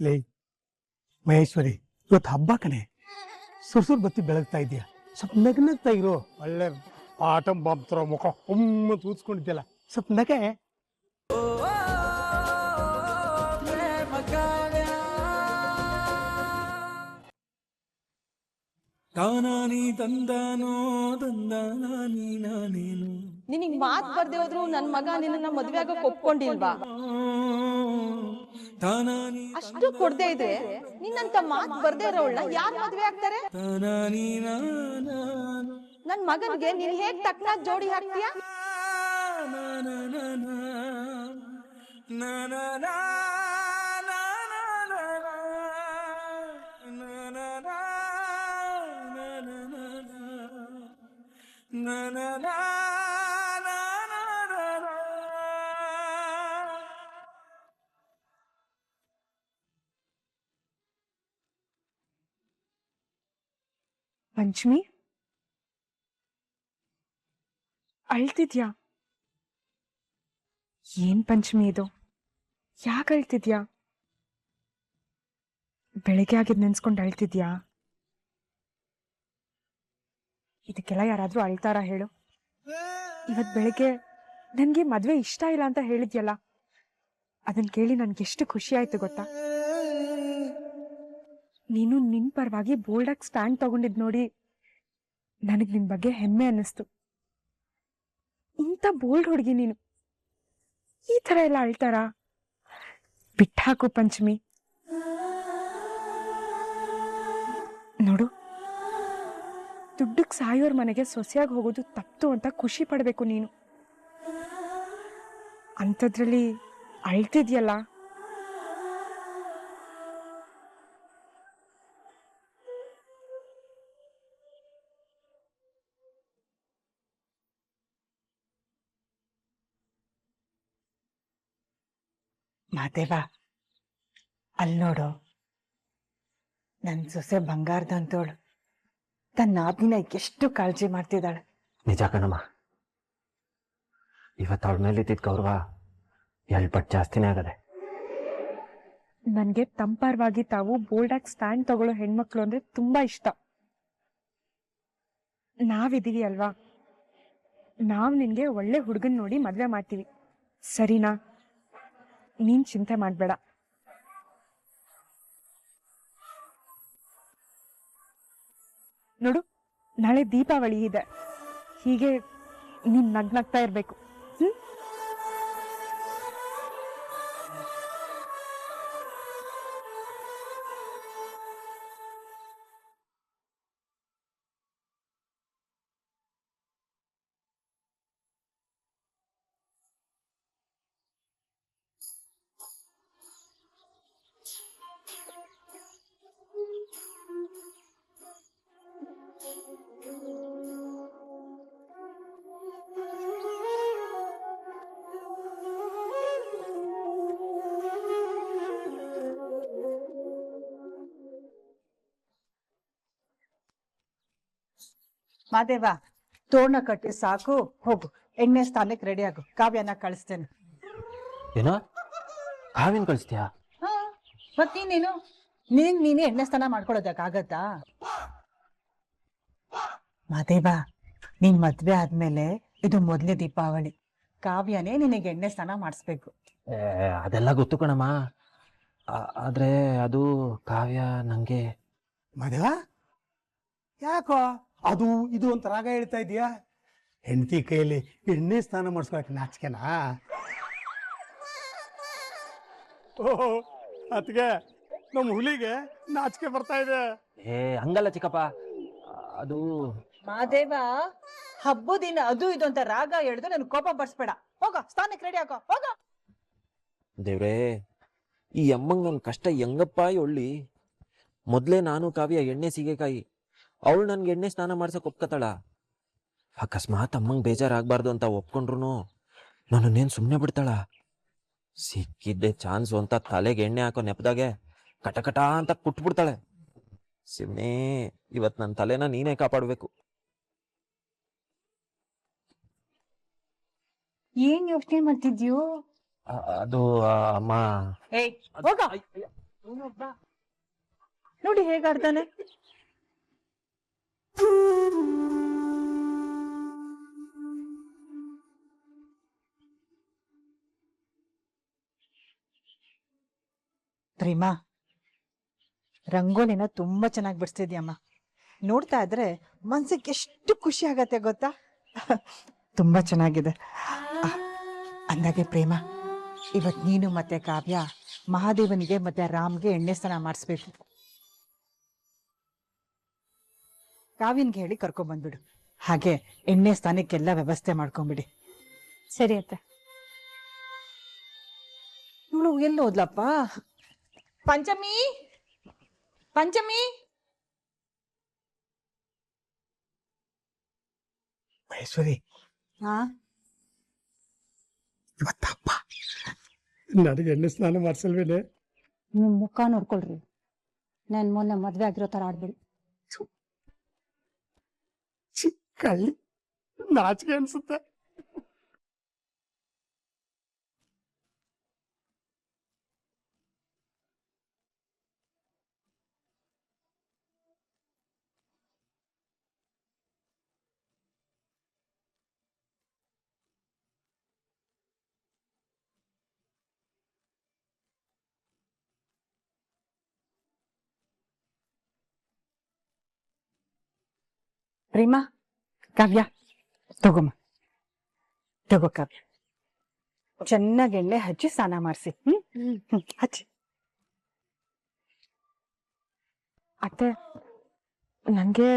ಲೇ ಮಹೇಶ್ವರಿ, ಇವತ್ತು ಹಬ್ಬ ಕಣೆ. ಸುರ್ಸುರ್ ಬತ್ತಿ ಬೆಳಗ್ತಾ ಇದೆಯಾ, ಸ್ವಲ್ಪ ನಗ್ನಗ್ತಾ ಇರೋ. ಒಳ್ಳೆ ಆಟಂ ಬಾಂಬ್ ತರ ಮುಖ ಒಮ್ಮೆ ತೂಸ್ಕೊಂಡಿದ್ಯಲ್ಲ, ಸ್ವಲ್ಪ ನಗೆ. ತಾನಾನಿ ತಂದಾನೋ ತಂದಾನಿ ನಾನೇನು. ನಿನಗ್ ಮಾತ್ ಬರ್ದೆ ಹೋದ್ರು ನನ್ ಮಗ ನಿನ್ನ ಮದ್ವೆ ಆಗಕ್ ಒಪ್ಕೊಂಡಿಲ್ವಾ? ಅಷ್ಟು ಕೊಡ್ದೆ ಇದ್ರೆ ನಿನ್ನಂತ ಮಾತ್ ಬರ್ದೇ ಇರೋಳ್ನ ಯಾರ್ ಮದ್ವೆ ಆಗ್ತಾರೆ? ನನ್ ಮಗನ್ಗೆ ನೀನ್ ಹೇಗ್ ತಕ್ಕನಾಗ ಜೋಡಿ ಹಾಕ್ತೀಯ? ಪಂಚಮಿ, ಅಳ್ತಿದ್ಯಾ? ಏನ್ ಪಂಚಮಿ ಇದು? ಯಾಕೆ ಅಳ್ತಿದ್ಯಾ? ಬೆಳಿಗ್ಗೆ ಆಗಿದ್ ನೆನ್ಸ್ಕೊಂಡು ಅಳ್ತಿದ್ಯಾ? ಇದಕ್ಕೆಲ್ಲ ಯಾರಾದ್ರೂ ಅಳ್ತಾರ ಹೇಳು? ಇವತ್ ಬೆಳಿಗ್ಗೆ ನನ್ಗೆ ಮದ್ವೆ ಇಷ್ಟ ಇಲ್ಲ ಅಂತ ಹೇಳಿದ್ಯಲ್ಲ, ಅದನ್ ಕೇಳಿ ನನ್ಗೆ ಎಷ್ಟು ಖುಷಿ ಆಯ್ತು ಗೊತ್ತಾ? ನೀನು ನಿನ್ ಪರವಾಗಿ ಬೋಲ್ಡಾಗಿ ಸ್ಟ್ಯಾಂಡ್ ತಗೊಂಡಿದ್ ನೋಡಿ ನನಗ್ ನಿನ್ ಬಗ್ಗೆ ಹೆಮ್ಮೆ ಅನ್ನಿಸ್ತು. ಇಂಥ ಬೋಲ್ಡ್ ಹುಡುಗಿ ನೀನು, ಈ ತರ ಎಲ್ಲ ಅಳ್ತಾರ? ಬಿಟ್ಟಾಕು ಪಂಚಮಿ. ನೋಡು, ದುಡ್ಡಕ್ ಸಾಯೋರ್ ಮನೆಗೆ ಸೊಸೆಯಾಗಿ ಹೋಗೋದು ತಪ್ಪು ಅಂತ ಖುಷಿ ಪಡ್ಬೇಕು ನೀನು. ಅಂಥದ್ರಲ್ಲಿ ಅಳ್ತಿದ್ಯಲ್ಲ. ಮಾದೇವ, ಅಲ್ಲಿ ನೋಡು, ನನ್ ಸೊಸೆ ಬಂಗಾರದಂತೋಳು ತನ್ನ ನಾದಿನ ಎಷ್ಟು ಕಾಳಜಿ ಮಾಡ್ತಿದ್ದಾಳೆ. ನಿಜ ಕಣಮ್ಮ, ಇವತ್ತು ಅವಳ ಮೇಲೆ ಇದ್ದಿದ್ದ ಗೌರವ 2 ಪಟ್ಟು ಜಾಸ್ತಿನೇ ಆಗದೆ. ನನ್ಗೆ ತಂಪಾರವಾಗಿ ತಾವು ಬೋಲ್ಡಾಗಿ ಸ್ಟ್ಯಾಂಡ್ ತಗೊಳ್ಳೋ ಹೆಣ್ಮಕ್ಳು ಅಂದ್ರೆ ತುಂಬಾ ಇಷ್ಟ. ನಾವಿದೀವಿ ಅಲ್ವಾ, ನಾವ್ ನಿನ್ಗೆ ಒಳ್ಳೆ ಹುಡುಗನ್ ನೋಡಿ ಮದ್ವೆ ಮಾಡ್ತೀವಿ, ಸರಿನಾ? ನೀನ್ ಚಿಂತೆ ಮಾಡ್ಬೇಡ. ನೋಡು, ನಾಳೆ ದೀಪಾವಳಿ ಇದೆ, ಹೀಗೆ ನೀನ್ ನಗ್ನಗ್ತಾ ಇರ್ಬೇಕು. ಮಾದೇವ, ತೋರಣ ಕಟ್ಟಿ ಸಾಕು, ಹೋಗು. ಎಣ್ಣೆ ಸ್ಥಾನಕ್ಕೆ ರೆಡಿ ಆಗು, ಕಾವ್ಯನ ಕಳಿಸ್ತೇನೆ. ಏನೋ ಕಾವ್ಯನ್ ಕಳಿಸ್ತೀಯಾ? ಮತ್ತೀನೇನು, ನೀನೇ ಎಣ್ಣೆ ಸ್ನಾನ ಮಾಡ್ಕೊಳ್ಳೋದಕ್ಕಾಗತ್ತಾ? ಮಾದೇವ, ನೀನ್ ಮದ್ವೆ ಆದ್ಮೇಲೆ ಇದು ಮೊದ್ಲೇ ದೀಪಾವಳಿ, ಕಾವ್ಯನೇ ನಿನಗೆ ಎಣ್ಣೆ ಸ್ನಾನ ಮಾಡಿಸ್ಬೇಕು. ಅದೆಲ್ಲ ಗೊತ್ತು ಕಣಮ್ಮ, ಆದ್ರೆ ಅದು ಕಾವ್ಯ ನಂಗೆ. ಮಾದೇವ, ಯಾಕೋ ಅದು ಇದು ಅಂತ ರಾಗ ಹೇಳ್ತಾ ಇದೀಯಾ? ಹೆಂಡತಿ ಕೈಯಲ್ಲಿ ಎಣ್ಣೆ ಸ್ನಾನ ಮಾಡಿಸ್ಕೊಳಕ್ಕೆ ನಾಚಿಕೆನಾ? ಓಹೋ ಅತ್ಗೆ, ನಮ್ಮ ಹುಲಿಗೆ ನಾಚಿಕೆ ಬರ್ತಾ ಇದೆ. ಹಂಗಲ್ಲ ಚಿಕ್ಕಪ್ಪ, ಅದು ಮಾದೇವ, ಹಬ್ಬದಿನ ಅದು ಇದು ಅಂತ ರಾಗ ಹೇಳಿದು ನನ್ ಕೋಪ ಬರ್ಸ್ಬೇಡ. ಹೋಗ, ಸ್ಥಾನಕ್ಕೆ ರೆಡಿ ಆಗೋ, ಹೋಗ. ದೇವ್ರೇ, ಈ ಅಮ್ಮಂಗ್ ನನ್ ಕಷ್ಟ ಹೆಂಗಪ್ಪ ಒಳ್ಳಿ. ಮೊದ್ಲೇ ನಾನು ಕಾವ್ಯ ಎಣ್ಣೆ ಸೀಗೆಕಾಯಿ, ಅವಳು ನನ್ಗೆ ಎಣ್ಣೆ ಸ್ನಾನ ಮಾಡ್ಸಕ್ ಒಪ್ಕತಾಳ. ಅಕಸ್ಮಾತ್ ಅಮ್ಮಂಗ್ ಬೇಜಾರಾಗ್ಬಾರ್ದು ಅಂತ ಒಪ್ಕೊಂಡ್ರು ನನ್ನನ್ನೇನ್ ಸುಮ್ನೆ ಬಿಡ್ತಾಳ? ಸಿಕ್ಕಿದ್ದೆ ಚಾನ್ಸು ಅಂತ ತಲೆಗೆ ಎಣ್ಣೆ ಹಾಕೋ ನೆಪದಾಗೆ ಕಟಕಟ ಅಂತ ಕುಟ್ಬಿಡ್ತಾಳೆ. ಶಿವನೇ, ಇವತ್ ನನ್ನ ತಲೆನ ನೀನೇ ಕಾಪಾಡ್ಬೇಕು. ಏನ್ ಯೋಚನೆ ಮಾಡ್ತಿದ್ಯೋ? ಅದು ಅಮ್ಮ. ಹೋಗ, ನೋಡಿ ಹೇಗಾಡ್ತಾನೆ. ಪ್ರೇಮ, ರಂಗೋಲಿನ ತುಂಬಾ ಚೆನ್ನಾಗಿ ಬಿಡಿಸ್ತಿದ್ಯಮ್ಮ. ನೋಡ್ತಾ ಇದ್ರೆ ಮನ್ಸಿಗೆ ಎಷ್ಟು ಖುಷಿ ಆಗತ್ತೆ ಗೊತ್ತಾ. ತುಂಬಾ ಚೆನ್ನಾಗಿದೆ. ಅಂದಾಗೆ ಪ್ರೇಮ, ಇವತ್ ನೀನು ಮತ್ತೆ ಕಾವ್ಯ ಮಹಾದೇವನಿಗೆ ಮತ್ತೆ ರಾಮ್ಗೆ ಎಣ್ಣೆ ಸ್ನಾನ ಮಾಡಿಸ್ಬೇಕು. ಕಾವ್ಯನ್ಗೆ ಹೇಳಿ ಕರ್ಕೊಂಡ್ಬಂದ್ಬಿಡು. ಹಾಗೆ ಎಣ್ಣೆ ಸ್ನಾನಕ್ಕೆಲ್ಲ ವ್ಯವಸ್ಥೆ ಮಾಡ್ಕೊಂಬಿಡಿ. ಸರಿ ಅತ್ತೆ. ಇವಳು ಎಲ್ಲಿ ಹೋದ್ಲಪ್ಪ? ಪಂಚಮಿ, ಪಂಚಮಿ. ಮಹೇಶ್ವರಿ, ಹಾ, ಇವತ್ತು ಹಬ್ಬ, ನನಗೆ ಎಣ್ಣೆ ಸ್ನಾನ ಮಾಡಿಸಲ್ವೇನೆ? ನಿಮ್ ಮುಖ ನೋಡ್ಕೊಳ್ರಿ. ನಾನ್ ಮೊನ್ನೆ ಮದ್ವೆ ಆಗಿರೋ ತರ ಆಡ್ಬೇಡಿ. ಕಳ್ಳಿ, ನಾಚಿಕೆ ಅನ್ಸುತ್ತೆ. ಪ್ರೇಮ, ಕಾವ್ಯ ತಗೋಮ್ಮ, ತಗೋ ಕಾವ್ಯ. ಚೆನ್ನಾಗಿ ಎಣ್ಣೆ ಹಚ್ಚಿ ಸ್ನಾನ ಮಾಡಿಸಿ. ಹಚ್ಚಿ. ಅತ್ತೆ, ನಂಗೆ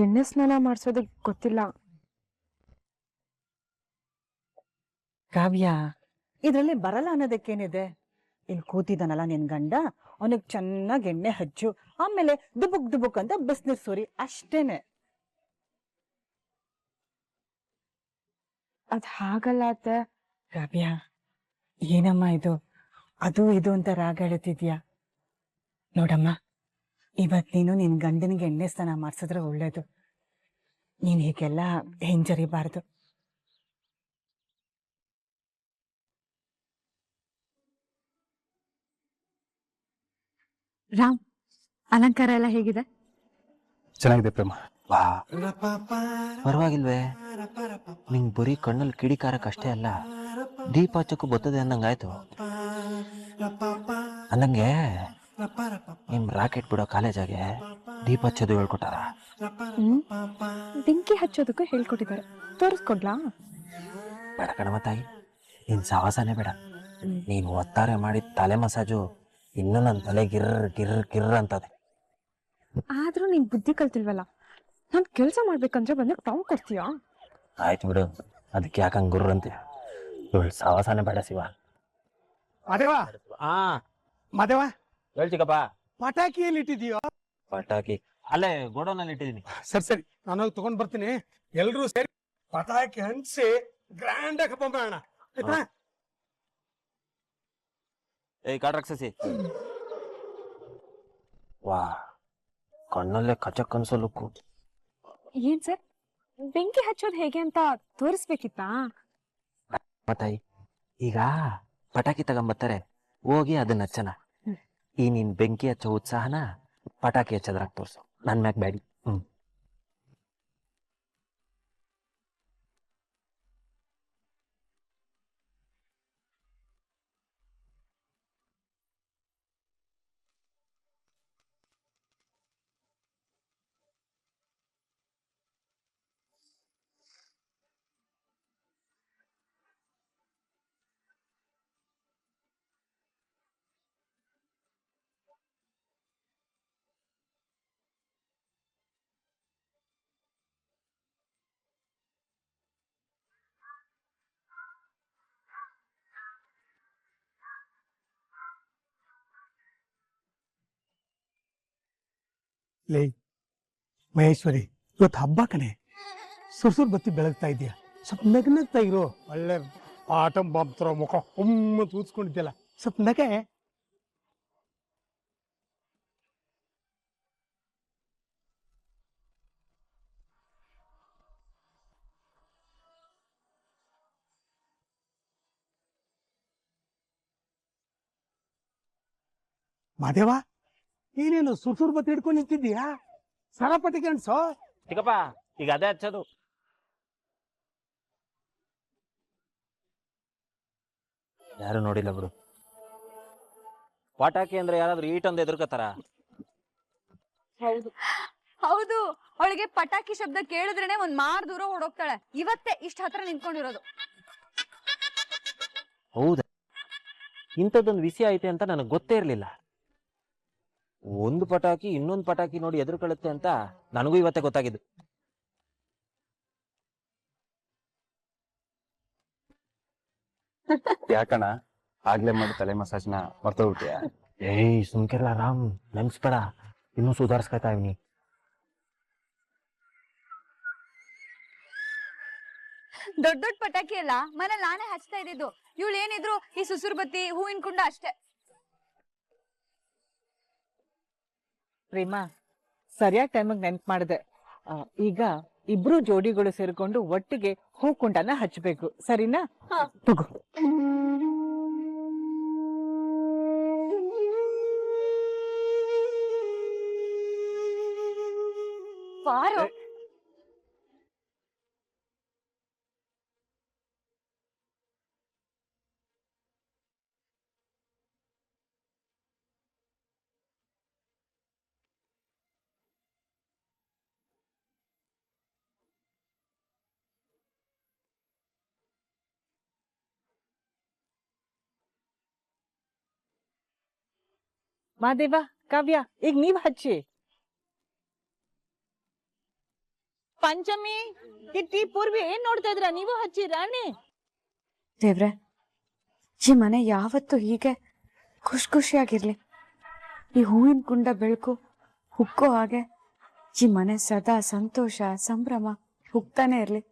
ಎಣ್ಣೆ ಸ್ನಾನ ಮಾಡಿಸೋದಕ್ ಗೊತ್ತಿಲ್ಲ. ಕಾವ್ಯ, ಇದ್ರಲ್ಲಿ ಬರಲ್ಲ ಅನ್ನೋದಕ್ಕೇನಿದೆ? ಇಲ್ಲಿ ಕೂತಿದ್ದಾನಲ್ಲ ನಿನ್ ಗಂಡ, ಅವನಿಗೆ ಚೆನ್ನಾಗಿ ಎಣ್ಣೆ ಹಚ್ಚು, ಆಮೇಲೆ ದುಬುಕ್ ದುಬುಕ್ ಅಂತ ಬಿಸ್ನೆಸ್ ಸೂರಿ, ಅಷ್ಟೇನೆ. ಅದ್ ಹಾಗಲ್ಲ ಅತ್ತೆ. ಕಾವ್ಯ, ಏನಮ್ಮ ಇದು ಅದು ಇದು ಅಂತ ರಾಗ ಹೇಳ್ತಿದ್ಯಾ? ನೋಡಮ್ಮ, ಇವತ್ ನೀನು ನಿನ್ ಗಂಡನಿಗೆ ಎಣ್ಣೆ ಸ್ನಾನ ಮಾಡ್ಸಿದ್ರೆ ಒಳ್ಳೇದು. ನೀನ್ ಹೀಗೆಲ್ಲ ಹಿಂಜರಿಬಾರ್ದು. ರಾಮ್, ಅಲಂಕಾರ ಎಲ್ಲ ಹೇಗಿದೆ? ಚೆನ್ನಾಗಿದೆ ಪ್ರೇಮ. ವಾ, ಪರವಾಗಿಲ್ವೇ? ನಿಂಗ್ ಬರೀ ಕಣ್ಣಲ್ಲಿ ಕಿಡಿಕಾರಕ್ ಅಷ್ಟೇ ಅಲ್ಲ, ದೀಪ ಹಚ್ಚಕ್ಕೂ ಬರ್ತದೆ ಅನ್ನಂಗಾಯ್ತು. ಅಂದಂಗೆ ನಿಮ್ ರಾಕೆಟ್ ಬಿಡೋ ಕಾಲೇಜಾಗೆ ದೀಪ ಹಚ್ಚೋದು ಹೇಳ್ಕೊಟ್ಟಾರ? ಬೆಂಕಿ ಹಚ್ಚೋದಕ್ಕೂ ಹೇಳ್ಕೊಟ್ಟಿದ್ದಾರೆ. ತೋರಿಸ್ಕೊಡ್ಲಾ? ಬೇಡ ಕಣವ ತಾಯಿ, ನಿನ್ ಸಾವಾಸನೆ ಬೇಡ. ನೀನು ಒತ್ತಾರೆ ಮಾಡಿದ ತಲೆ ಮಸಾಜು ಇನ್ನೂ ನನ್ನ ತಲೆ ಗಿರ್ರ ಗಿರ್ರ ಗಿರ್ರ ಅಂತದೆ. ಆದ್ರೂ ನೀನ್ ಬುದ್ಧಿ ಕಲ್ತಿಲ್ವಲ್ಲ. ನಾನ್ ಕೆಲ್ಸ ಮಾಡ್ಬೇಕಂದ್ರೆ ಬಂದು ಟಾಂಗ್ ಕೊಡ್ತೀಯಾ? ಆಯ್ತು ಬಿಡು, ಅದಕ್ಕೆ ಯಾಕಂಗ್ ಗುರ್ರ ಅಂತೀಯ? ಇವಳು ಸಾವಾಸನೆ ಬೇಡ ಶಿವ. ಮಾದೇವ, ಆ ಮಾದೇವ, ಹೇಳ್ಚಿಕಪ್ಪ. ಪಟಾಕಿ ಎಲ್ಲಿ ಇಟ್ಟಿದೀಯೋ? ಪಟಾಕಿ ಅಲ್ಲೇ ಗೋಡೌನಲ್ಲಿ ಇಟ್ಟಿದ್ದೀನಿ. ಸರಿ ಸರಿ, ನಾನು ಹೋಗಿ ತಗೊಂಡ್ ಬರ್ತೀನಿ. ಎಲ್ರೂ ಸೇರಿ ಪಟಾಕಿ ಹಂಚಿ ಗ್ರ್ಯಾಂಡ್ ಆಗಿ ಹಬ್ಬ ಮಾಡೋಣ, ಆಯ್ತಾ? ಏಯ್ ಕಾಡ್ರಾಕ್ಷಸಿ, ವಾ, ಕಣ್ಣಲ್ಲೇ ಕಚಕ್ ಅನ್ಸೋ ಲುಕ್ಕು. ಏನ್ ಸರ್, ಬೆಂಕಿ ಹಚ್ಚೋದ್ ಹೇಗೆ ಅಂತ ತೋರಿಸ್ಬೇಕಿತ್ತಾ? ಮತ್ತಾಯಿ, ಈಗ ಪಟಾಕಿ ತಗೊಂಬರ್ತಾರೆ, ಹೋಗಿ ಅದನ್ನ ಹಚ್ಚನ. ಈ ನೀನ್ ಬೆಂಕಿ ಹಚ್ಚೋ ಉತ್ಸಾಹನ ಪಟಾಕಿ ಹಚ್ಚೋದ್ರಾಗ ತೋರ್ಸು, ನನ್ ಮ್ಯಾಗ ಬ್ಯಾಡಿ. ಲೇ ಮಹೇಶ್ವರಿ, ಇವತ್ತು ಹಬ್ಬ ಕಣೆ, ಸುರ್ಸುರ್ ಬತ್ತಿ ಬೆಳಗ್ತಾ ಇದೆಯಾ, ಸ್ವಲ್ಪ ನಗ್ನಗ್ತಾ ಇರೋ. ಒಳ್ಳೆ ಆಟಂ ಬಾಂಬ್ತರ ಮುಖ ಒಮ್ಮ ತೂತ್ಸ್ಕೊಂಡಿದ್ಯಲ್ಲ, ಸ್ವಲ್ಪ ನಗೆ. ಮಾದೇವ, ಏನೇನು ಸುರ್ಸುರ್ ಬತ್ತಿ ಹಿಡ್ಕೊಂಡು ನಿಂತಿದ್ದೀಯಾ? ಸರಪಟಿ ಕಾಣಿಸೋ. ಚಿಕ್ಕಪ್ಪ ಈಗ ಅದೇ ಹಚ್ಚೋದು. ಯಾರು ನೋಡಿಲ್ಲ ಬಿಡು. ಪಟಾಕಿ ಅಂದ್ರೆ ಯಾರಾದ್ರೂ ಈಟೊಂದು ಎದುರ್ಕೋತಾರ? ಹೌದು, ಅವಳಿಗೆ ಪಟಾಕಿ ಶಬ್ದ ಕೇಳಿದ್ರೇನೆ ಒಂದ್ ಮಾರ್ ದೂರ ಓಡೋಗ್ತಾಳೆ. ಇವತ್ತೇ ಇಷ್ಟ ಹತ್ರ ನಿಂತ್ಕೊಂಡಿರೋದು. ಹೌದಾ? ಇಂಥದ್ದೊಂದು ವಿಷಯ ಐತೆ ಅಂತ ನನಗೆ ಗೊತ್ತೇ ಇರ್ಲಿಲ್ಲ. ಒಂದು ಪಟಾಕಿ ಇನ್ನೊಂದು ಪಟಾಕಿ ನೋಡಿ ಎದುರುಕೊಳ್ಳುತ್ತೆ ಅಂತ ನನಗೂ ಇವತ್ತೇ ಗೊತ್ತಾಗಿದ್ದು. ಯಾಕಣ್ಣ ಆಗ್ಲೇ ಮಾಡಿ ತಲೆ ಮಸಾಜ್ನ ಮರ್ತೋಗ್ಬಿಟ್ಯಾ? ಏಯ್ ಸುಮ್ಕಿರ್ಲ ರಾಮ್, ನೆನ್ಸ್ಬೇಡ, ಇನ್ನೂ ಸುಧಾರಿಸ್ಕೊತಾ ಇವ್ನಿ. ದೊಡ್ಡ ದೊಡ್ಡ ಪಟಾಕಿ ಎಲ್ಲ ಮನೇಲಿ ನಾನೇ ಹಚ್ತಾ ಇದ್ದಿದ್ದು. ಇವಳು ಏನಿದ್ರು ಈ ಸುಸುರ್ ಬತ್ತಿ, ಹೂವಿನ ಕುಂಡ ಅಷ್ಟೇ. ಪ್ರೇಮ, ಸರಿಯಾದ ಟೈಮಿಗೆ ನೆನ್ಪು ಮಾಡಿದೆ. ಈಗ ಇಬ್ರು ಜೋಡಿಗಳು ಸೇರ್ಕೊಂಡು ಒಟ್ಟಿಗೆ ಹೂಕುಂಡನ ಹಚ್ಚಬೇಕು, ಸರಿನಾ? ತಗೋ. ಪಾರು, ಮಾದೇವ, ಕಾವ್ಯ, ಈಗ ನೀವ್ ಹಚ್ಚಿ. ಪಂಚಮಿ, ಕಿಟ್ಟಿ, ಪೂರ್ವಿ, ಏನ್ ನೋಡ್ತಾ ಇದ್ರ? ನೀವು ಹಚ್ಚಿ ರಾಣಿ. ದೇವ್ರೆ, ಈ ಮನೆ ಯಾವತ್ತೂ ಹೀಗೆ ಖುಷಿಯಾಗಿರ್ಲಿ. ಈ ಹೂವಿನ ಕುಂಡ ಬೆಳಕು ಹುಕ್ಕೋ ಹಾಗೆ ಈ ಮನೆ ಸದಾ ಸಂತೋಷ ಸಂಭ್ರಮ ಹುಕ್ತಾನೆ ಇರ್ಲಿ.